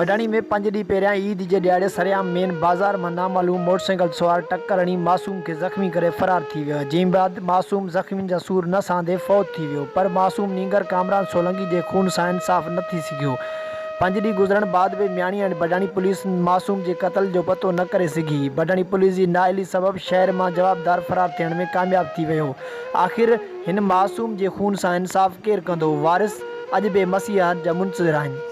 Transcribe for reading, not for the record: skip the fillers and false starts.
बडाणी में 5 ॾींहं पहिरियां ईद जे ॾियारे सरेआम मेन बाज़ार में नामालूम मोटरसाइकिल सवार टक्कर हणी मासूम के ज़ख़्मी करे फरार थी वियो। जंहिं बाद मासूम ज़ख़्मियुनि जा सूर न सहंदे फौत थी वियो, पर मासूम नींगर कामरान सोलंकी जे खून सां इंसाफ़ न थी सघियो। 5 ॾींहं गुज़रण बाद बि म्याणी ऐं बडाणी पुलिस मासूम जे क़त्ल जो पतो न करे सघी। बडाणी पुलिस जी नाअहली सबबि शहर मां जवाबदार फरार थियण में कामयाब थी वियो। आख़िर हिन मासूम जे खून सां इंसाफ़ केरु कंदो? वारिस अॼु बि मसीहा जा मुंतज़िर आहिनि।